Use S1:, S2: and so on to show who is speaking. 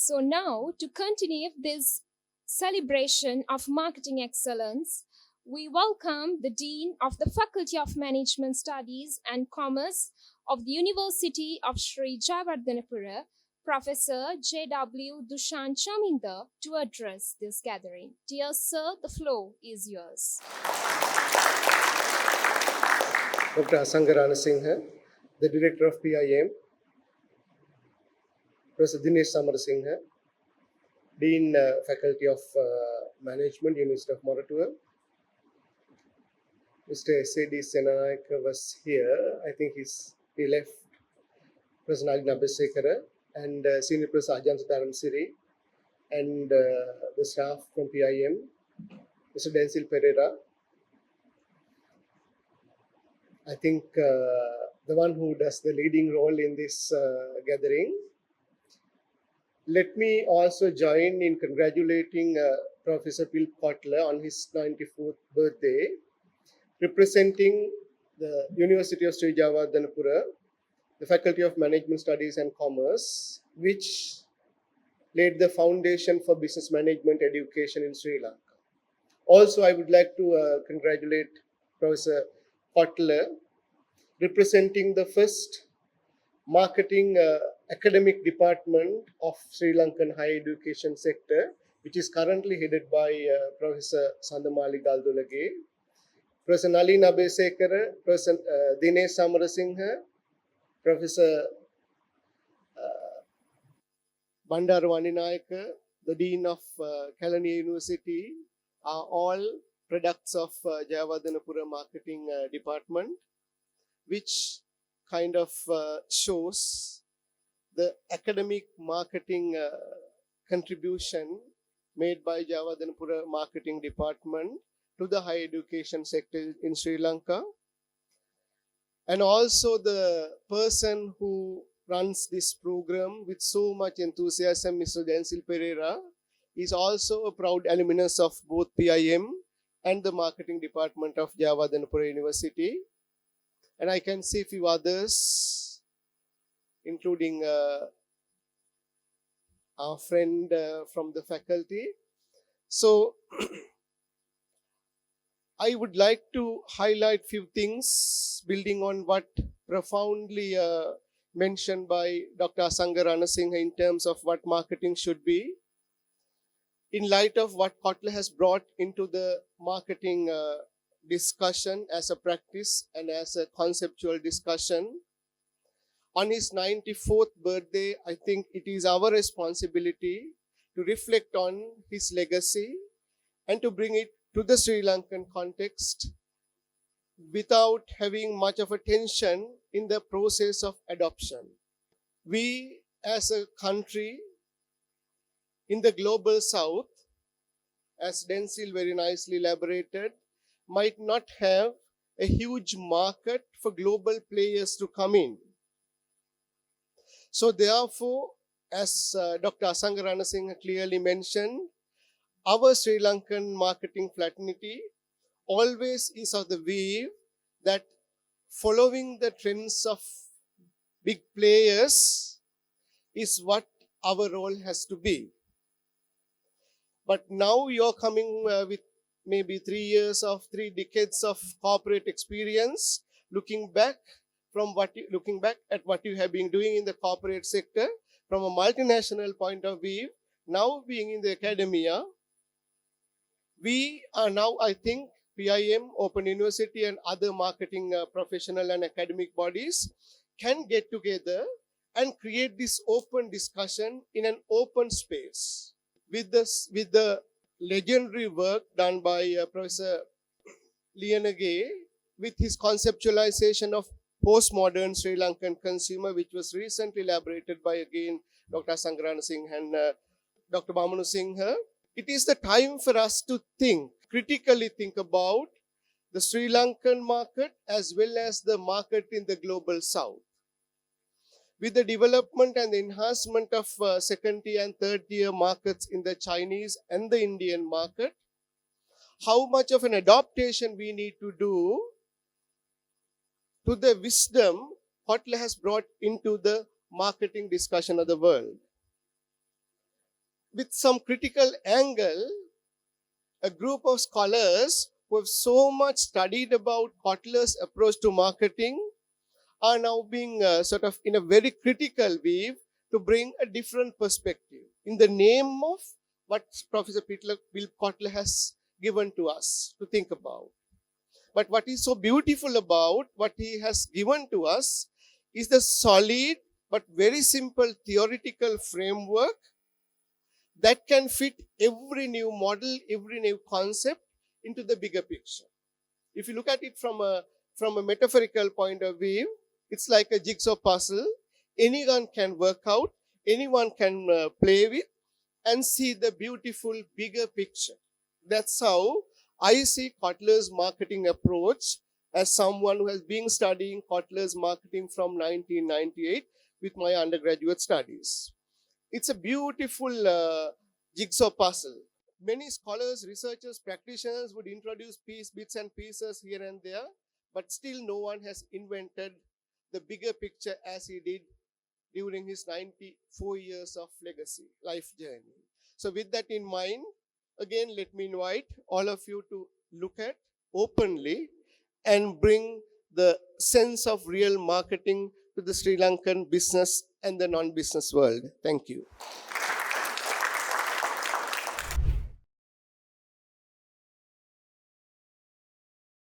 S1: So now, to continue this celebration of marketing excellence, we welcome the Dean of the Faculty of Management Studies and Commerce of the University of Sri Jayewardenepura, Professor J.W. Dushan Jayawickram, to address this gathering. Dear Sir, the floor is yours.
S2: Dr. Asangarana Singha, the Director of PIM, Professor Dinesh Samarasinghe, Dean Faculty of Management, University of Moratuwa. Mr. S.A.D. Senanayaka was here. I think he left. Professor Nalin Abhisekara and Senior Professor Ajahn Sitaram Siri and the staff from PIM, Mr. Densil Pereira. I think the one who does the leading role in this gathering. Let me also join in congratulating Professor Phil Kotler on his 94th birthday, representing the University of Sri Jayewardenepura, the Faculty of Management Studies and Commerce, which laid the foundation for business management education in Sri Lanka. Also, I would like to congratulate Professor Kotler, representing the first marketing academic department of Sri Lankan higher education sector, which is currently headed by Professor Sandamali Galdulage, Professor Nalin Abhisekara, Professor Dinesh Samarasinghe, Professor Bandaru Aninayaka, the Dean of Kelaniya University, are all products of Jayewardenepura Marketing Department, which kind of shows the academic marketing contribution made by Jayewardenepura Marketing Department to the higher education sector in Sri Lanka. And also the person who runs this program with so much enthusiasm, Mr. Densil Pereira, is also a proud alumnus of both PIM and the marketing department of Jayewardenepura University. And I can see a few others, including our friend from the faculty. So I would like to highlight few things building on what profoundly mentioned by Dr. Asangarana Singha in terms of what marketing should be, in light of what Kotler has brought into the marketing discussion as a practice and as a conceptual discussion. On his 94th birthday, I think it is our responsibility to reflect on his legacy and to bring it to the Sri Lankan context without having much of a tension in the process of adoption. We as a country in the global south, as Densil very nicely elaborated, might not have a huge market for global players to come in. So therefore, as Dr. Asangarana Singha clearly mentioned, our Sri Lankan marketing fraternity always is of the view that following the trends of big players is what our role has to be. But now you're coming with maybe 3 decades of corporate experience, looking back at what you have been doing in the corporate sector from a multinational point of view, now being in the academia. We are now, I think, PIM, Open University and other marketing professional and academic bodies can get together and create this open discussion in an open space. With the legendary work done by Professor Lianage with his conceptualization of postmodern Sri Lankan consumer, which was recently elaborated by again Dr. Asangarana Singha and Dr. Bamanu Singha. It is the time for us to critically think about the Sri Lankan market as well as the market in the global south. With the development and the enhancement of second-tier and third-tier markets in the Chinese and the Indian market, how much of an adaptation we need to do to the wisdom Kotler has brought into the marketing discussion of the world. with some critical angle, a group of scholars who have so much studied about Kotler's approach to marketing are now being sort of in a very critical weave to bring a different perspective in the name of what Professor Bill Kotler has given to us to think about. But what is so beautiful about what he has given to us is the solid but very simple theoretical framework that can fit every new model, every new concept into the bigger picture. If you look at it from a metaphorical point of view, it's like a jigsaw puzzle. Anyone can work out, anyone can play with and see the beautiful bigger picture. That's how I see Kotler's marketing approach as someone who has been studying Kotler's marketing from 1998 with my undergraduate studies. It's a beautiful jigsaw puzzle. Many scholars, researchers, practitioners would introduce bits and pieces here and there, but still no one has invented the bigger picture as he did during his 94 years of legacy, life journey. So with that in mind, again, let me invite all of you to look at openly and bring the sense of real marketing to the Sri Lankan business and the non-business world. Thank you.